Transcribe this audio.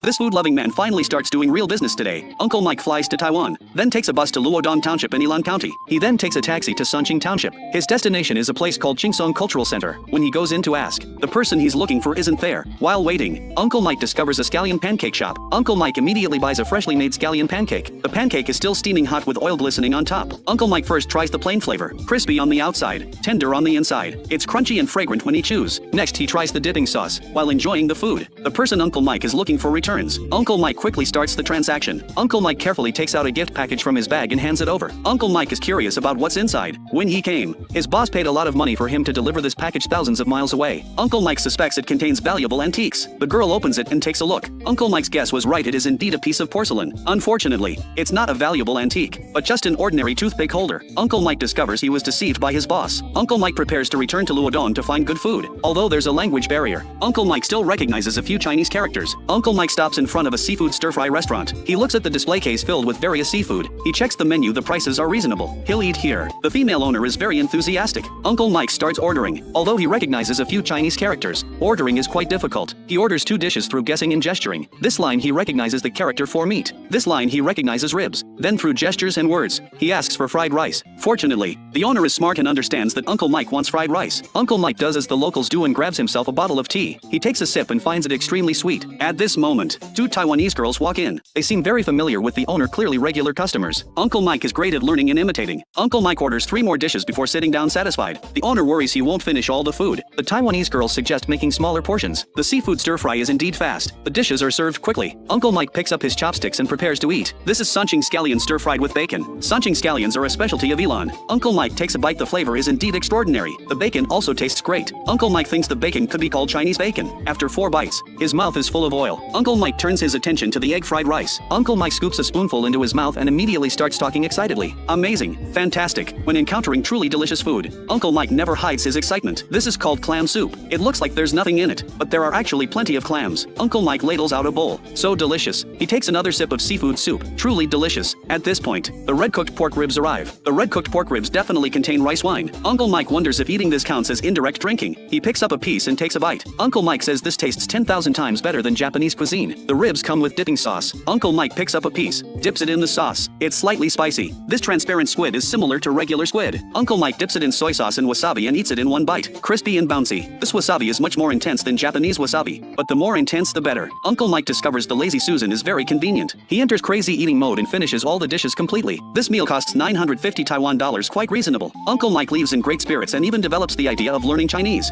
This food-loving man finally starts doing real business today. Uncle Mike flies to Taiwan, then takes a bus to Luodong Township in Ilan County. He then takes a taxi to Sunqing Township. His destination is a place called Chingsong Cultural Center. When he goes in to ask, the person he's looking for isn't there. While waiting, Uncle Mike discovers a scallion pancake shop. Uncle Mike immediately buys a freshly made scallion pancake. The pancake is still steaming hot with oil glistening on top. Uncle Mike first tries the plain flavor, crispy on the outside, tender on the inside. It's crunchy and fragrant when he chews. Next he tries the dipping sauce, while enjoying the food. The person Uncle Mike is looking for returns. Uncle Mike quickly starts the transaction. Uncle Mike carefully takes out a gift package from his bag and hands it over. Uncle Mike is curious about what's inside. When he came, his boss paid a lot of money for him to deliver this package thousands of miles away. Uncle Mike suspects it contains valuable antiques. The girl opens it and takes a look. Uncle Mike's guess was right, it is indeed a piece of porcelain. Unfortunately, it's not a valuable antique, but just an ordinary toothpick holder. Uncle Mike discovers he was deceived by his boss. Uncle Mike prepares to return to Luodong to find good food. Although there's a language barrier, Uncle Mike still recognizes a few Chinese characters. Uncle Mike stops in front of a seafood stir-fry restaurant. He looks at the display case filled with various seafood. He checks the menu, the prices are reasonable. He'll eat here. The female owner is very enthusiastic. Uncle Mike starts ordering. Although he recognizes a few Chinese characters, ordering is quite difficult. He orders 2 dishes through guessing and gesturing. This line he recognizes the character for meat. This line he recognizes ribs. Then through gestures and words, he asks for fried rice. Fortunately, the owner is smart and understands that Uncle Mike wants fried rice. Uncle Mike does as the locals do and grabs himself a bottle of tea. He takes a sip and finds it extremely sweet. At this moment, 2 Taiwanese girls walk in. They seem very familiar with the owner, clearly regular customers. Uncle Mike is great at learning and imitating. Uncle Mike orders 3 more dishes before sitting down satisfied. The owner worries he won't finish all the food. The Taiwanese girls suggest making smaller portions. The seafood stir-fry is indeed fast. The dishes are served quickly. Uncle Mike picks up his chopsticks and prepares to eat. This is Sunqing scallion stir-fried with bacon. Sunqing scallions are a specialty of Ilan. Uncle Mike takes a bite. The flavor is indeed extraordinary. The bacon also tastes great. Uncle Mike thinks the bacon could be called Chinese bacon. After 4 bites, his mouth is full of oil. Uncle Mike turns his attention to the egg fried rice. Uncle Mike scoops a spoonful into his mouth and immediately starts talking excitedly. Amazing, fantastic. When encountering truly delicious food, Uncle Mike never hides his excitement. This is called clam soup. It looks like there's nothing in it, but there are actually plenty of clams. Uncle Mike ladles out a bowl. So delicious. He takes another sip of seafood soup. Truly delicious. At this point, the red-cooked pork ribs arrive. The red-cooked pork ribs definitely contain rice wine. Uncle Mike wonders if eating this counts as indirect drinking. He picks up a piece and takes a bite. Uncle Mike says this tastes 10,000 times better than Japanese cuisine. The ribs come with dipping sauce. Uncle Mike picks up a piece, dips it in the sauce. It's slightly spicy. This transparent squid is similar to regular squid. Uncle Mike dips it in soy sauce and wasabi and eats it in one bite. Crispy and bouncy. This wasabi is much more intense than Japanese wasabi, but the more intense the better. Uncle Mike discovers the Lazy Susan is very convenient. He enters crazy eating mode and finishes all the dishes completely. This meal costs 950 Taiwan dollars, quite reasonable. Uncle Mike leaves in great spirits and even develops the idea of learning Chinese.